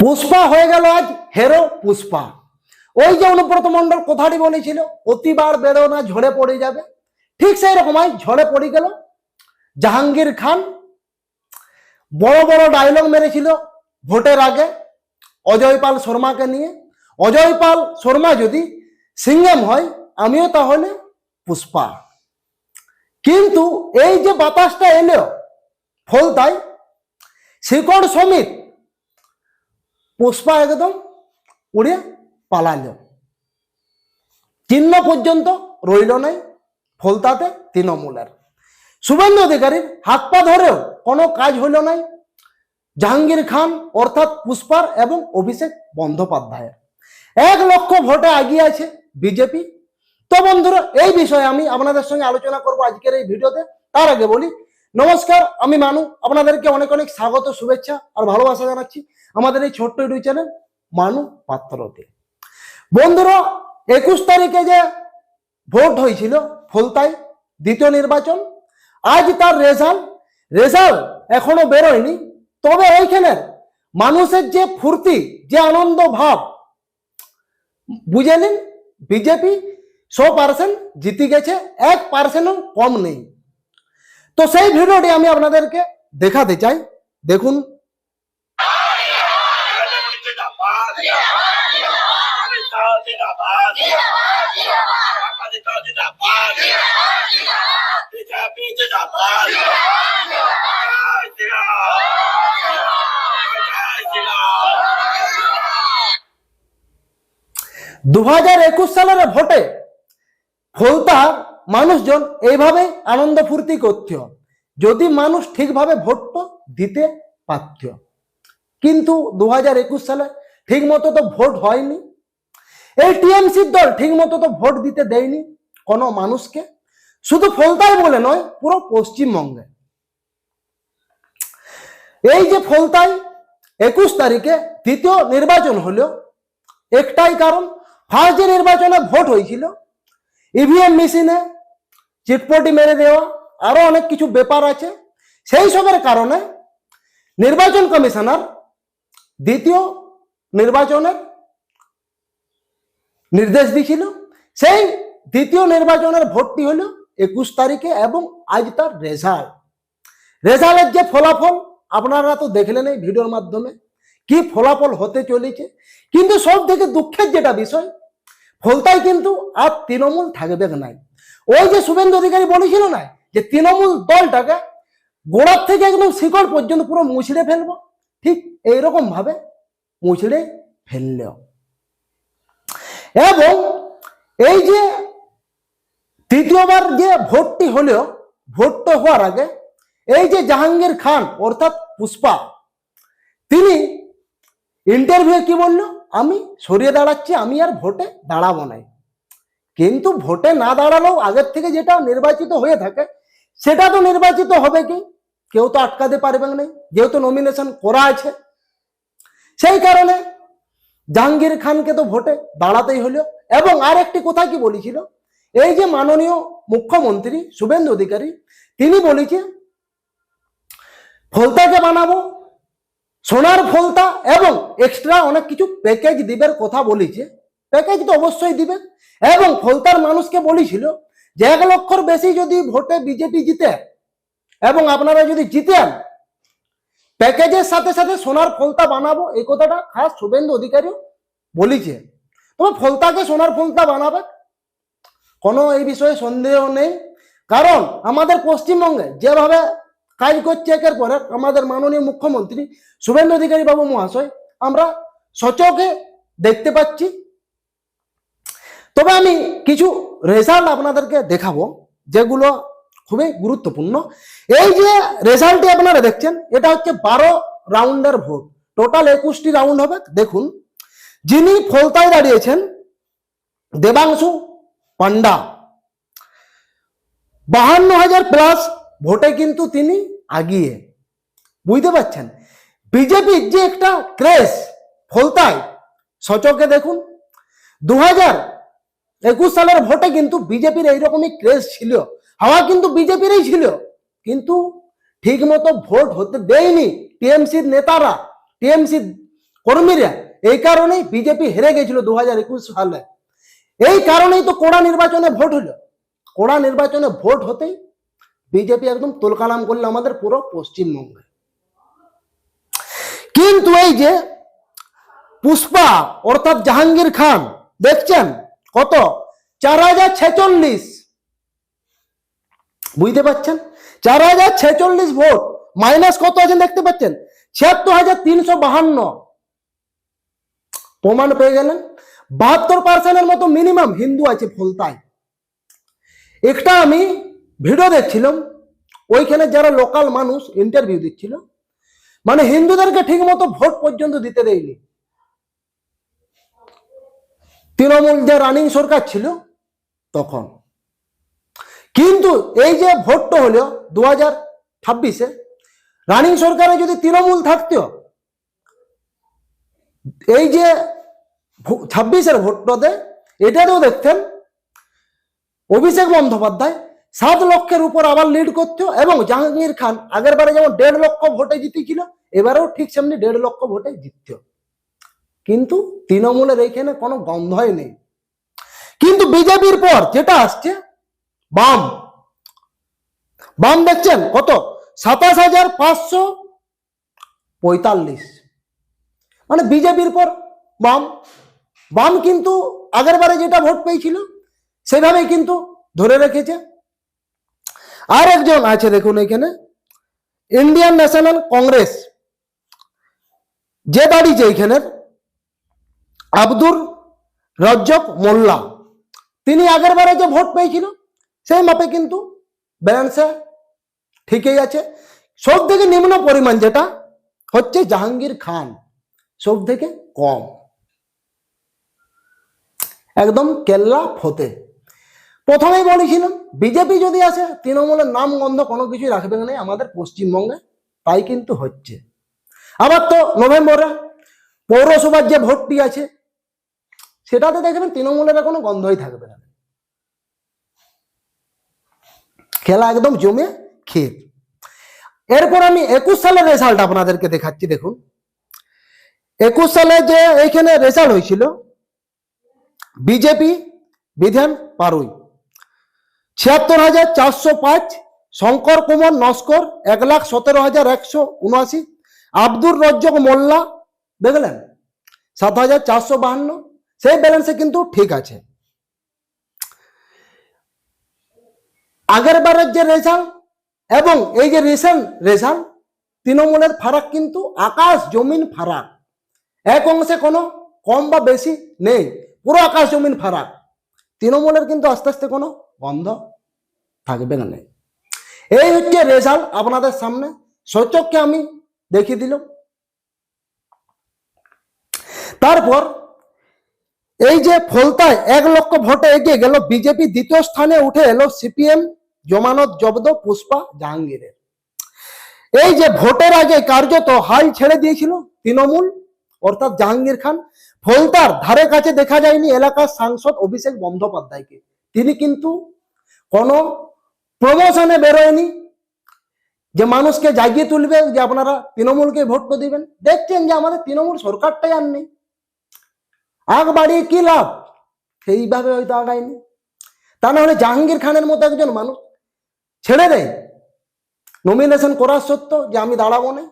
পুষ্পা হয়ে গেল আজ হেরো পুষ্পা। ওই যে অনুব্রত মণ্ডল কথাটি বলেছিল অতিবার বেড়ো না ঝরে পড়ে যাবে, ঠিক সেই রকম আজ ঝরে পড়ে গেল জাহাঙ্গীর খান। বড় বড় ডায়লগ মেরেছিল ভোটের আগে অজয় পাল শর্মাকে নিয়ে। অজয় পাল শর্মা যদি সিঙ্গেম হয় আমিও তাহলে পুষ্পা। কিন্তু এই যে বাতাসটা এলো ফলতায় শিকড় সমিত পুষ্পা একদম উড়ে পালালো, চিহ্ন পর্যন্ত রইল নাই ফলতাতে তৃণমূলের। শুভেন্দু অধিকারীর হাত পা ধরেও কোনো কাজ হইল নাই জাহাঙ্গীর খান অর্থাৎ পুষ্পার এবং অভিষেক বন্দ্যোপাধ্যায়ের। 1 লক্ষ ভোটে এগিয়ে আছে বিজেপি। তো বন্ধুরা, এই বিষয়ে আমি আপনাদের সঙ্গে আলোচনা করব আজকের এই ভিডিওতে। তার আগে বলি নমস্কার, আমি মানু। আপনাদেরকে অনেক অনেক স্বাগত, শুভেচ্ছা আর ভালোবাসা জানাচ্ছি আমাদের এই ছোট্ট ইউটিউব চ্যানেল মানু পাত্রতে। বন্ধুরা, 21 তারিখে যে ভোট হয়েছিল ফলতায় দ্বিতীয় নির্বাচন, আজ তার রেজাল্ট এখনো বেরোয়নি। তবে ওইখানে মানুষের যে ফুর্তি, যে আনন্দ ভাব, বুঝে নিন বিজেপি 100% জিতে গেছে, 1%ও কম নেই। তো সেই ভিডিওটি আমি আপনাদেরকে দেখাতে চাই, দেখুন। দু 2021 সালের ভোটে ফলতার মানুষজন এইভাবে আনন্দ ফুর্তি করত যদি মানুষ ঠিকভাবে ভোটটা দিতে পারত। কিন্তু 2021 সালে ঠিক মতো তো ভোট হয়নি। এই টিএমসির দল ঠিক মতো তো ভোট দিতে দেয়নি কোনো মানুষকে, শুধু ফলতায় বলে নয়, পুরো পশ্চিমবঙ্গে। এই যে ফলতায় 21 তারিখে দ্বিতীয় নির্বাচন হলো, একটাই কারণ, ফার্স্ট যে নির্বাচনে ভোট হয়েছিল ইভিএম মেশিনে চিটপটি মেরে দেওয়া, আরো অনেক কিছু ব্যাপার আছে। সেই সবের কারণে নির্বাচন কমিশনার দ্বিতীয় নির্বাচনের নির্দেশ দিয়েছিল। সেই দ্বিতীয় নির্বাচনের ভোটটি হলো 21 তারিখে এবং আজ তার রেজাল্টের যে ফলাফল আপনারা তো দেখলেন এই ভিডিওর মাধ্যমে কি ফলাফল হতে চলেছে। কিন্তু সব থেকে দুঃখের যেটা বিষয়, ফলতায় কিন্তু আর তৃণমূল থাকবে নাই। ওই যে শুভেন্দু অধিকারী বলেছিল না যে তৃণমূল দলটাকে গোড়ার থেকে একদম শিকড় পর্যন্ত পুরো মুছড়ে ফেলবো, ঠিক এইরকম ভাবে মুছড়ে ফেলল। এবং এই যে তৃতীয়বার যে ভোটটি হলো, ভোটটা হওয়ার আগে এই যে জাহাঙ্গীর খান অর্থাৎ পুষ্পা, তিনি ইন্টারভিউ কি বলল, আমি সরিয়ে দাঁড়াচ্ছি, আমি আর ভোটে দাঁড়াবো না। কিন্তু ভোটে না দাঁড়ালেও আগের থেকে যেটা নির্বাচিত হয়ে থাকে সেটা তো নির্বাচিত হবে, কি কেউ তো আটকাতে পারবেন না, যেহেতু নমিনেশন করা আছে। সেই কারণে জাহাঙ্গীর খানকে তো ভোটে দাঁড়াতেই হলো। এবং আর একটি কথা কি বলেছিল, এই যে মাননীয় মুখ্যমন্ত্রী শুভেন্দু অধিকারী, তিনি বলেছে ফলতাকে বানাবো সোনার ফলতা এবং এক্সট্রা অনেক কিছু প্যাকেজ দিবের কথা বলেছে। প্যাকেজ তো অবশ্যই দিবে। এবং ফলতার মানুষকে বলেছিল যে 1 লক্ষর বেশি যদি ভোটে বিজেপি জিতে এবং আপনারা যদি জিতেন, প্যাকেজের সাথে সাথে সোনার ফলতা বানাবো, এই কথাটা খাস শুভেন্দু অধিকারী বলেছে। তবে ফলতাকে সোনার ফলতা বানাবে কোনো এই বিষয়ে সন্দেহ নেই। কারণ আমাদের পশ্চিমবঙ্গে যেভাবে কাজ করছে একের পর এক আমাদের মাননীয় মুখ্যমন্ত্রী শুভেন্দু অধিকারী বাবু মহাশয়, আমরা সচক্ষে দেখতে পাচ্ছি। তবে আমি কিছু রেজাল্ট আপনাদেরকে দেখাবো যেগুলো খুবই গুরুত্বপূর্ণ। এই যে রেজাল্টটি আপনারা দেখছেন, এটা হচ্ছে 12 রাউন্ডের ভোট, টোটাল 21টি রাউন্ড হবে। দেখুন, যিনি ফলতায় দাঁড়িয়েছেন দেবাংশু পান্ডা, 52,000 প্লাস ভোটে কিন্তু তিনি আগিয়ে। বুঝতে পারছেন বিজেপির যে একটা ক্রেজ ফলতায়, সচকে দেখুন 2021 সালের ভোটে কিন্তু বিজেপির এইরকমই ক্রেজ ছিল, হাওয়া কিন্তু বিজেপিরই ছিল, কিন্তু ঠিক মতো ভোট হতে দেয়নি টিএমসির নেতারা, টিএমসি কর্মীরা। এই কারণেই বিজেপি হেরে গেছিল 2021 সালে। এই কারণেই তো কোড়া নির্বাচনে ভোট হলো। কোড়া নির্বাচনে ভোট হতেই বিজেপি একদম তুলকালাম করলো আমাদের পুরো পশ্চিমবঙ্গে। কিন্তু এই যে পুষ্পা অর্থাৎ জাহাঙ্গীর খান দেখছেন কত, 4046, বুঝতে পারছেন, 4046 ভোট, মাইনাস কত আছেন দেখতে পাচ্ছেন, 76,352। প্রমাণ পেয়ে গেলেন। 72% মতো মিনিমাম হিন্দু আছে ফলতায়। একটা আমি ভিডিও দেখছিলাম, ওইখানে যারা লোকাল মানুষ ইন্টারভিউ দিচ্ছিল, মানে হিন্দুদেরকে ঠিক মতো ভোট পর্যন্ত দিতে দেয়নি। তৃণমূল যে রানিং সরকার ছিল তখন। কিন্তু এই যে ভোটটা হলো 2026-এ, রানিং সরকারে যদি তৃণমূল থাকতো, এই যে 26-এর ভোটটাতে এটাতেও দেখতেন অভিষেক বন্দ্যোপাধ্যায় 7 লক্ষের উপর আবার লিড করতো, এবং জাহাঙ্গীর খান আগের বারে যেমন 1.5 লক্ষ ভোটে জিতেছিল, এবারেও ঠিক সেমনি 1.5 লক্ষ ভোটে জিতত। কিন্তু তৃণমূলের এইখানে কোনো গন্ধই নেই। কিন্তু বিজেপির পর যেটা আসছে বাম, বাম দেখছেন কত, 27,545। মানে বিজেপির পর বাম। বাম কিন্তু আগের বারে যেটা ভোট পেয়েছিল সেভাবেই কিন্তু ধরে রেখেছে। আর একজন আছে দেখুন এখানে, ইন্ডিয়ান ন্যাশনাল কংগ্রেস যে দাঁড়িয়েছে এইখানের আব্দুর রজ্জক মোল্লা, তিনি আগের বারে যে ভোট পেয়েছিল সেই মাপে কিন্তু ব্যালেন্সে ঠিকই আছে। সব থেকে নিম্ন পরিমাণ যেটা হচ্ছে জাহাঙ্গীর খান, সব থেকে কম, একদম কেল্লা ফতে। প্রথমেই বলেছিলাম বিজেপি যদি আসে তৃণমূলের নাম গন্ধ কোনো কিছুই রাখবে না আমাদের পশ্চিমবঙ্গে, তাই কিন্তু হচ্ছে। আবার তো নভেম্বরে পৌরসভার যে ভোটটি আছে সেটাতে দেখবেন তৃণমূলের কোনো গন্ধই থাকবে না, খেলা একদম জমে ক্ষীর। এরপর আমি 21 সালের রেজাল্ট আপনাদেরকে দেখাচ্ছি। দেখুন 21 সালে যে এইখানে রেজাল্ট হয়েছিল, বিজেপি বিধান পারুই 76,405, শঙ্কর কুমার নস্কর 1,17,179, আব্দুর রজ্জক মোল্লা দেখলেন 7,452। সেই ব্যালেন্সে কিন্তু ঠিক আছে। আগের বারের যে রেজাল্ট এবং এই যে রিসেন্ট রেজাল্ট, তৃণমূলের ফারাক কিন্তু আকাশ জমিন ফারাক। এক অংশে কোনো কম বা বেশি নেই, পুরো আকাশ জমিন ফারাক। তৃণমূলের কিন্তু আস্তে আস্তে কোনো বন্ধ থাকবে না। এই হচ্ছে রেজাল্ট আপনাদের সামনে সচক্ষে আমি দেখিয়ে দিলাম। তারপর এই যে ফলতায় 1 লক্ষ ভোটে এগিয়ে গেল বিজেপি, দ্বিতীয় স্থানে উঠে এলো সিপিএম জমানত জব্দ পুষ্পা জাহাঙ্গীরের। এই যে ভোটের আগে কার্যত হাল ছেড়ে দিয়েছিল তৃণমূল অর্থাৎ জাহাঙ্গীর খান। ফলতার ধারে কাছে দেখা যায়নি এলাকার সাংসদ অভিষেক বন্দ্যোপাধ্যায়কে। তিনি কিন্তু কোনো প্রমোশনে বেরোয়নি যে মানুষকে জাগিয়ে তুলবে যে আপনারা তৃণমূলকে ভোট দিবেন। দেখছেন যে আমাদের তৃণমূল সরকারটাই আর নেই, আগ বাড়িয়ে কি লাভ, সেইভাবে হয়তো আগায়নি। তা না হলে জাহাঙ্গীর খানের মতো একজন মানুষ ছেড়ে দেয় নমিনেশন করার সত্ত্বেও যে আমি দাঁড়াবো না।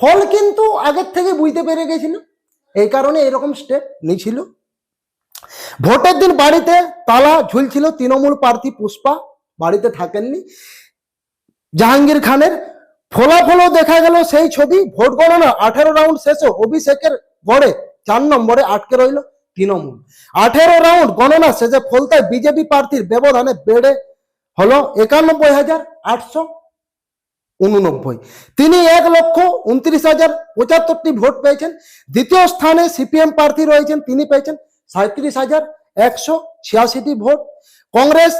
ফল কিন্তু আগের থেকে বুঝতে পেরে গেছিল, এই কারণে এরকম স্টেপ নিয়েছিল। ভোটের দিন বাড়িতে তালা ঝুলছিল তৃণমূল প্রার্থী পুষ্পা, বাড়িতে থাকেননি জাহাঙ্গীর খানের। ফলাফলও দেখা গেল সেই ছবি। ভোট গণনা 18 রাউন্ড শেষে অভিষেকের গড়ে 4 নম্বরে আটকে রইল তৃণমূল। 18 রাউন্ড গণনা শেষে ফলতায় বিজেপি প্রার্থীর ব্যবধানে বেড়ে হলো 91,889। তিনি 1,29,075টি ভোট পেয়েছেন। দ্বিতীয় স্থানে সিপিএম প্রার্থী রয়েছেন, তিনি পেয়েছেন 37,186টি ভোট। কংগ্রেস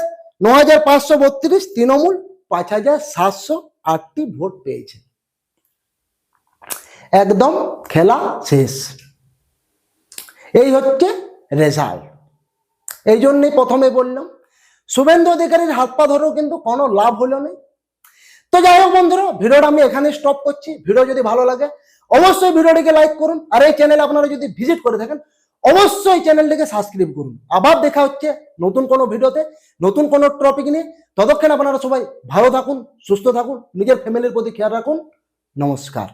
9,532, তৃণমূল 5,708টি ভোট পেয়েছে। একদম খেলা শেষ। এই হচ্ছে রেজাল্ট। এই জন্যই প্রথমে বললাম শুভেন্দু অধিকারীর হাত পা ধরেও কিন্তু কোনো লাভ হলো না। তো যাই হোক বন্ধুরা, ভিডিওটা আমি এখানে স্টপ করছি। ভিডিও যদি ভালো লাগে অবশ্যই ভিডিওটিকে লাইক করুন, আর এই চ্যানেলে আপনারা যদি ভিজিট করে থাকেন অবশ্যই চ্যানেলটিকে সাবস্ক্রাইব করুন। আবার দেখা হচ্ছে নতুন কোনো ভিডিওতে, নতুন কোনো টপিক নিয়ে। ততক্ষণ আপনারা সবাই ভালো থাকুন, সুস্থ থাকুন, নিজের ফ্যামিলির প্রতি খেয়াল রাখুন। নমস্কার।